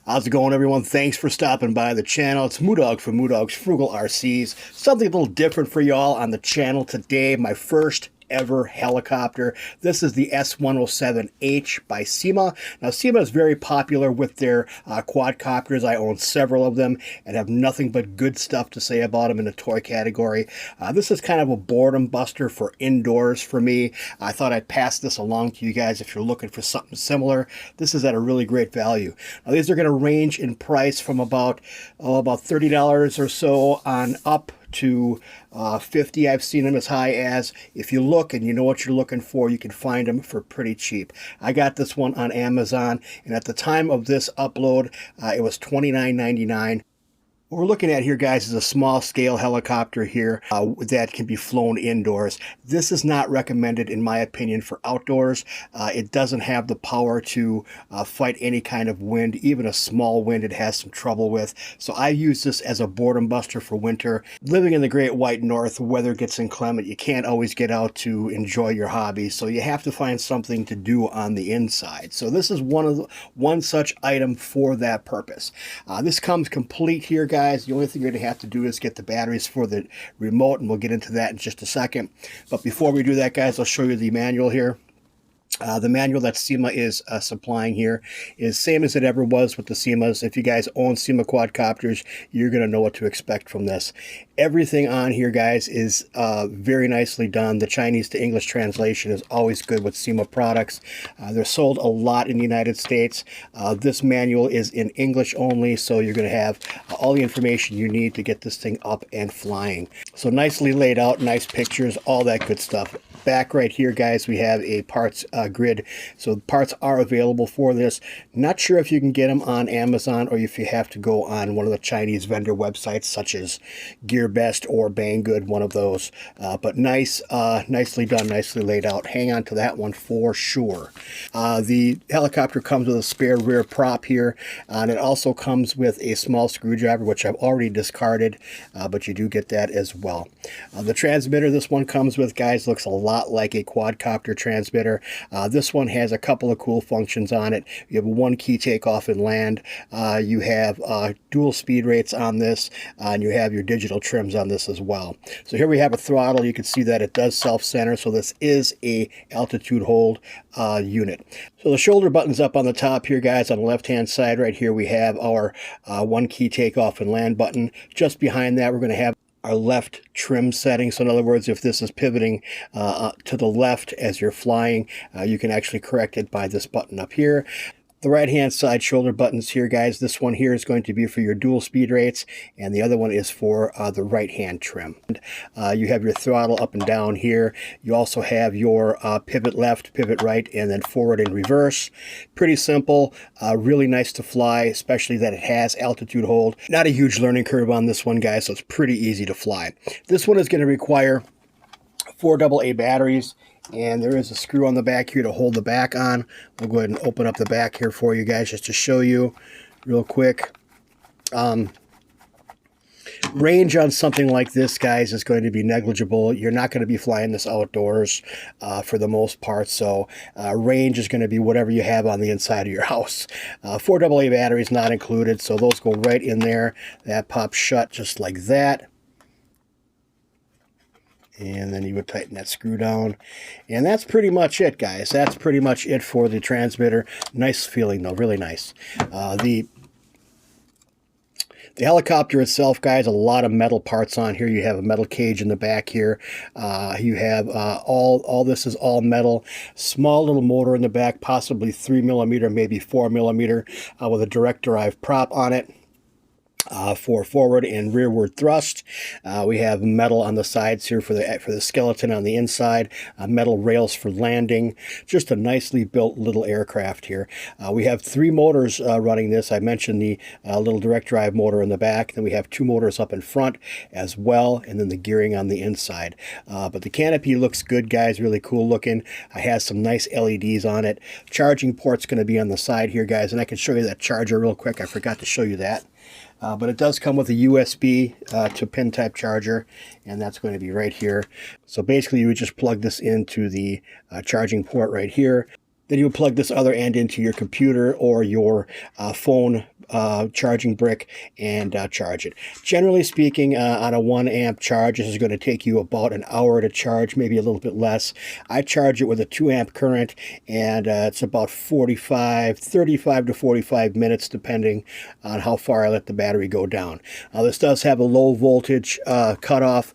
How's it going, everyone? Thanks for stopping by the channel. It's Moodog from Moodog's Frugal RCs. Something a little different for y'all on the channel today. My first ever helicopter. This is the S107H by Syma. Now, Syma is very popular with their quadcopters. I own several of them and have nothing but good stuff to say about them in the toy category. This is kind of a boredom buster for indoors for me. I thought I'd pass this along to you guys if you're looking for something similar. This is at a really great value. Now, these are going to range in price from about $30 or so on up to 50. I've seen them as high as, if you look and you know what you're looking for, you can find them for pretty cheap. I got this one on Amazon, and at the time of this upload, it was $29.99. What we're looking at here, guys, is a small-scale helicopter here that can be flown indoors. This is not recommended, in my opinion, for outdoors. It doesn't have the power to fight any kind of wind. Even a small wind it has some trouble with. So I use this as a boredom buster for winter. Living in the Great White North, weather gets inclement. You can't always get out to enjoy your hobby, so you have to find something to do on the inside. So this is one such item for that purpose. This comes complete here, guys. The only thing you're going to have to do is get the batteries for the remote, and we'll get into that in just a second. But before we do that, guys, I'll show you the manual here. The manual that Syma is supplying here is same as it ever was with the Symas. If you guys own Syma quadcopters, you're going to know what to expect from this. Everything on here, guys, is very nicely done. The Chinese to English translation is always good with Syma products. They're sold a lot in the United States. This manual is in English only, so you're going to have all the information you need to get this thing up and flying. So nicely laid out, nice pictures, all that good stuff. Back right here, guys, we have a parts grid. So parts are available for this. Not sure if you can get them on Amazon or if you have to go on one of the Chinese vendor websites such as GearBest or Banggood, one of those. But nicely done, nicely laid out. Hang on to that one for sure. The helicopter comes with a spare rear prop here, and it also comes with a small screwdriver, which I've already discarded, but you do get that as well. The transmitter this one comes with, guys, looks a lot like a quadcopter transmitter. This one has a couple of cool functions on it. You have a one key takeoff and land. You have dual speed rates on this, and you have your digital trims on this as well. So here we have a throttle. You can see that it does self-center, so this is a altitude hold unit. So the shoulder button's up on the top here, guys. On the left-hand side right here, we have our one key takeoff and land button. Just behind that, we're going to have our left trim setting. So in other words, if this is pivoting to the left as you're flying, you can actually correct it by this button up here. The right-hand side shoulder buttons here, guys, this one here is going to be for your dual speed rates, and the other one is for the right-hand trim. You have your throttle up and down here. You also have your pivot left, pivot right, and then forward and reverse. Pretty simple, really nice to fly, especially that it has altitude hold. Not a huge learning curve on this one, guys, so it's pretty easy to fly. This one is going to require 4 AA batteries. And there is a screw on the back here to hold the back on. I'll go ahead and open up the back here for you guys just to show you real quick. Range on something like this, guys, is going to be negligible. You're not going to be flying this outdoors for the most part, so range is going to be whatever you have on the inside of your house. 4 AA batteries not included, so those go right in there. That pops shut just like that. And then you would tighten that screw down. And that's pretty much it, guys. That's pretty much it for the transmitter. Nice feeling, though. Really nice. The helicopter itself, guys, a lot of metal parts on here. You have a metal cage in the back here. You have all this is all metal. Small little motor in the back, possibly 3mm, maybe 4mm, with a direct drive prop on it. For forward and rearward thrust. We have metal on the sides here for the skeleton on the inside, metal rails for landing. Just a nicely built little aircraft here. We have 3 motors running this. I mentioned the little direct drive motor in the back. Then we have 2 motors up in front as well, and then the gearing on the inside. But the canopy looks good, guys. Really cool looking. It has some nice LEDs on it. Charging port's going to be on the side here, guys, and I can show you that charger real quick. I forgot to show you that. But it does come with a USB to pin type charger, and that's going to be right here. So basically you would just plug this into the charging port right here. Then you would plug this other end into your computer or your phone charging brick and charge it. Generally speaking, on a 1 amp charge, this is going to take you about an hour to charge, maybe a little bit less. I charge it with a 2 amp current, and it's about 35 to 45 minutes, depending on how far I let the battery go down. This does have a low voltage cutoff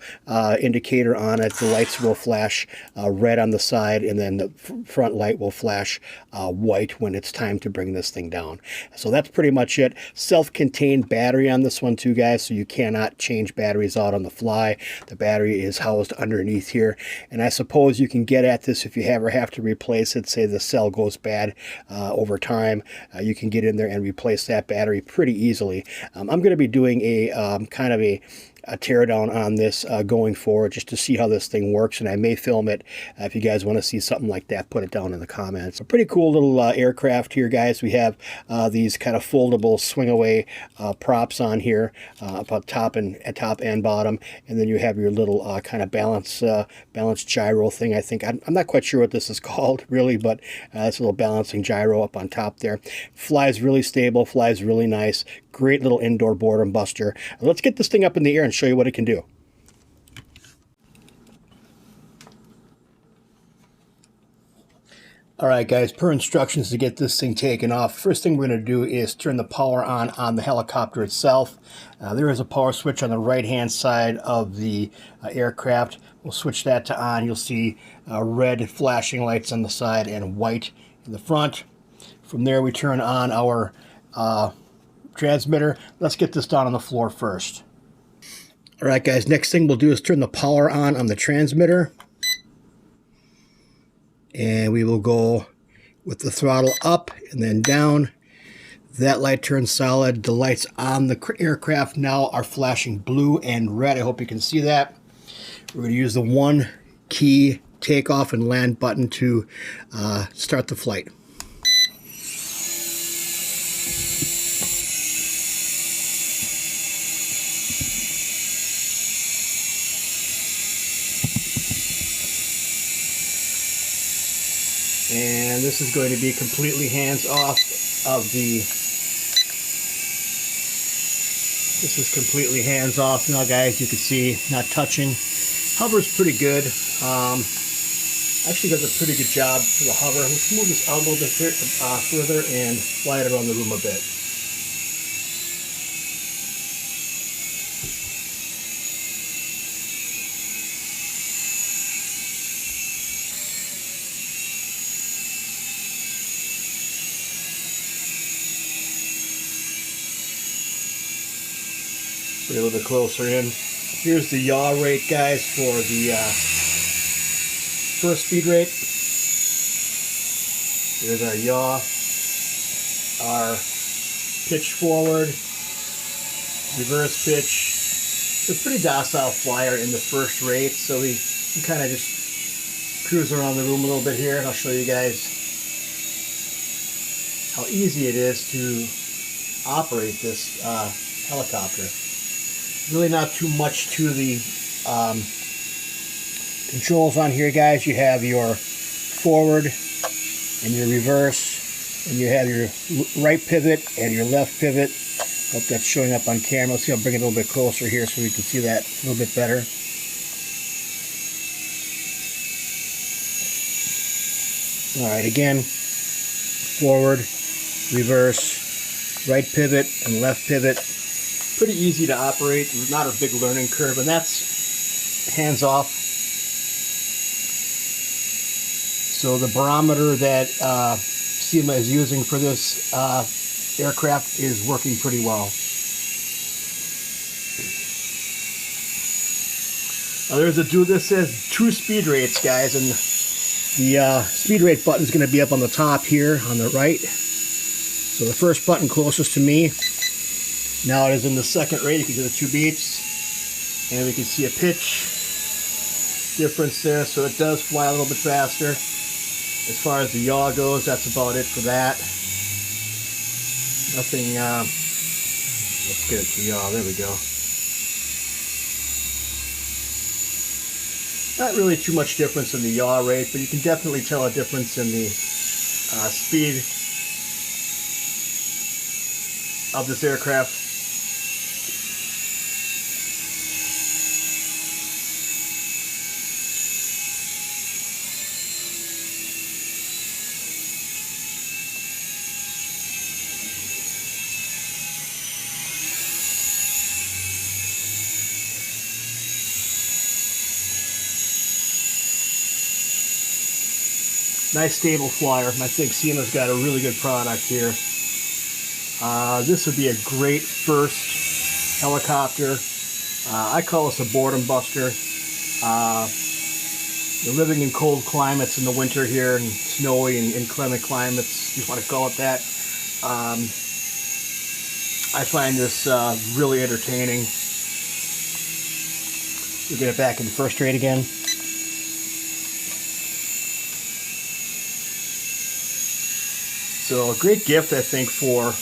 indicator on it. The lights will flash red on the side, and then the front light will flash white when it's time to bring this thing down. So that's pretty much it. Self-contained battery on this one too, guys, so you cannot change batteries out on the fly. The battery is housed underneath here, and I suppose you can get at this if you ever have to replace it. Say the cell goes bad over time, you can get in there and replace that battery pretty easily. I'm going to be doing a kind of a teardown on this going forward, just to see how this thing works, and I may film it. If you guys want to see something like that, put it down in the comments. A pretty cool little aircraft here, guys. We have these kind of foldable swing away props on here, about top and bottom, and then you have your little kind of balance gyro thing. I think I'm not quite sure what this is called really, but it's a little balancing gyro up on top there. Flies really stable, flies really nice. Great little indoor boredom buster. Let's get this thing up in the air and show you what it can do. All right, guys, per instructions to get this thing taken off, first thing we're going to do is turn the power on the helicopter itself. There is a power switch on the right-hand side of the aircraft. We'll switch that to on. You'll see red flashing lights on the side and white in the front. From there, we turn on our transmitter. Let's get this down on the floor first. All right, guys, next thing we'll do is turn the power on the transmitter. And we will go with the throttle up and then down. That light turns solid. The lights on the aircraft now are flashing blue and red. I hope you can see that. We're going to use the 1 key takeoff and land button to start the flight. And this is going to be completely hands off of the, this is completely hands off now, guys. You can see, not touching. Hover's pretty good. Actually does a pretty good job for the hover. Let's move this out a little bit further and fly it around the room a bit. Bring it a little bit closer in. Here's the yaw rate, guys, for the first speed rate. There's our yaw, our pitch forward, reverse pitch. It's a pretty docile flyer in the first rate, so we can kind of just cruise around the room a little bit here, and I'll show you guys how easy it is to operate this helicopter. Really not too much to the controls on here, guys. You have your forward and your reverse, and you have your right pivot and your left pivot. Hope that's showing up on camera. Let's see, I'll bring it a little bit closer here so we can see that a little bit better. All right, again, forward, reverse, right pivot, and left pivot. Pretty easy to operate, not a big learning curve, and that's hands off. So the barometer that Syma is using for this aircraft is working pretty well. This says 2 speed rates, guys, and the speed rate button is going to be up on the top here on the right. So the first button closest to me. Now it is in the second rate. You can do the 2 beats, and we can see a pitch difference there, so it does fly a little bit faster. As far as the yaw goes, that's about it for that. Nothing, let's get it to yaw, there we go. Not really too much difference in the yaw rate, but you can definitely tell a difference in the speed of this aircraft. Nice stable flyer. I think Syma's got a really good product here. This would be a great first helicopter. I call this a boredom buster. You're living in cold climates in the winter here, and snowy and inclement climates, if you want to call it that. I find this really entertaining. We'll get it back in first rate again. So a great gift, I think, for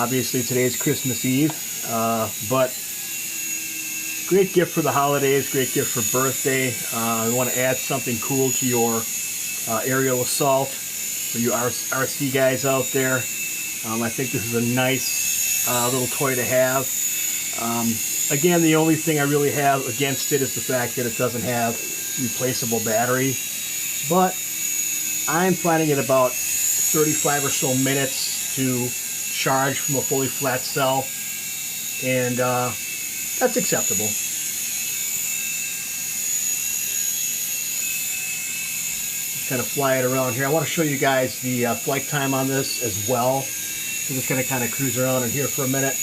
obviously today's Christmas Eve, but great gift for the holidays, great gift for birthday. You want to add something cool to your aerial assault for you RC guys out there. I think this is a nice little toy to have. Again, the only thing I really have against it is the fact that it doesn't have replaceable battery, but I'm finding it about 35 or so minutes to charge from a fully flat cell, and that's acceptable. Just kind of fly it around here. I want to show you guys the flight time on this as well. So just going to kind of cruise around in here for a minute.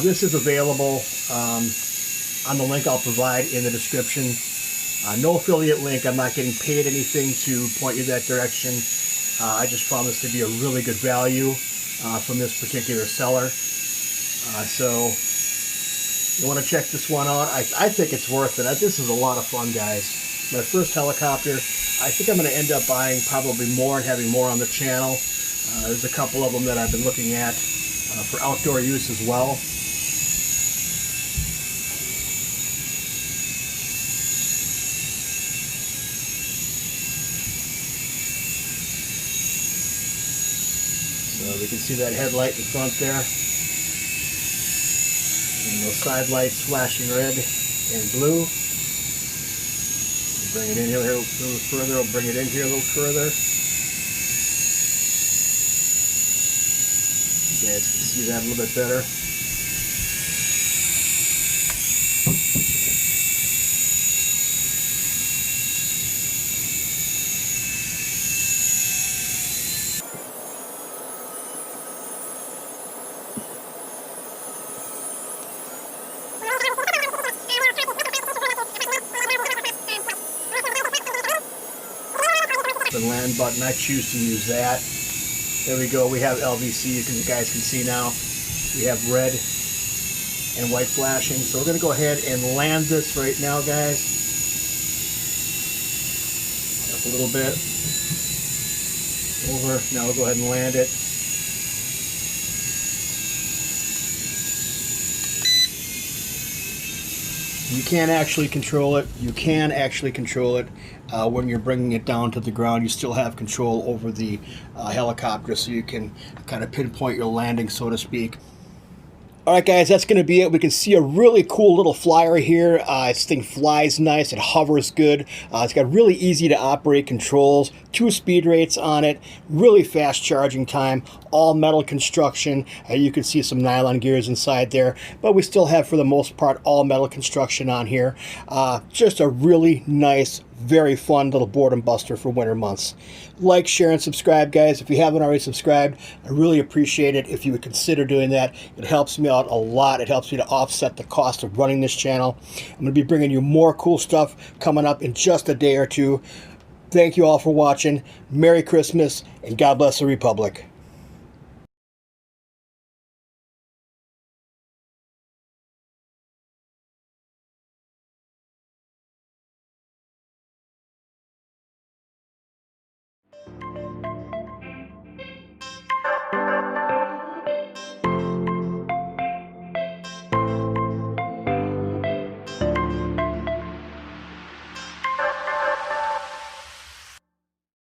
This is available on the link I'll provide in the description. No affiliate link. I'm not getting paid anything to point you that direction. I just found this to be a really good value from this particular seller. So you want to check this one out. I think it's worth it. This is a lot of fun, guys. My first helicopter. I think I'm going to end up buying probably more and having more on the channel. There's a couple of them that I've been looking at for outdoor use as well. So we can see that headlight in front there, and those side lights flashing red and blue. Bring it in here a little further. I'll bring it in here a little further. You guys can see that a little bit better. The land button, I choose to use that. There we go. We have LVC. You guys can see now. We have red and white flashing. So we're going to go ahead and land this right now, guys. Up a little bit. Over. Now we'll go ahead and land it. You can actually control it. You can actually control it when you're bringing it down to the ground. You still have control over the helicopter, so you can kind of pinpoint your landing, so to speak. Alright guys, that's going to be it. We can see a really cool little flyer here. This thing flies nice, it hovers good. It's got really easy to operate controls, 2 speed rates on it, really fast charging time, all metal construction. You can see some nylon gears inside there, but we still have, for the most part, all metal construction on here. Just a really nice, very fun little boredom buster for winter months. Like, share, and subscribe, guys. If you haven't already subscribed, I really appreciate it if you would consider doing that. It helps me out a lot. It helps me to offset the cost of running this channel. I'm going to be bringing you more cool stuff coming up in just a day or two. Thank you all for watching. Merry Christmas, and God bless the Republic.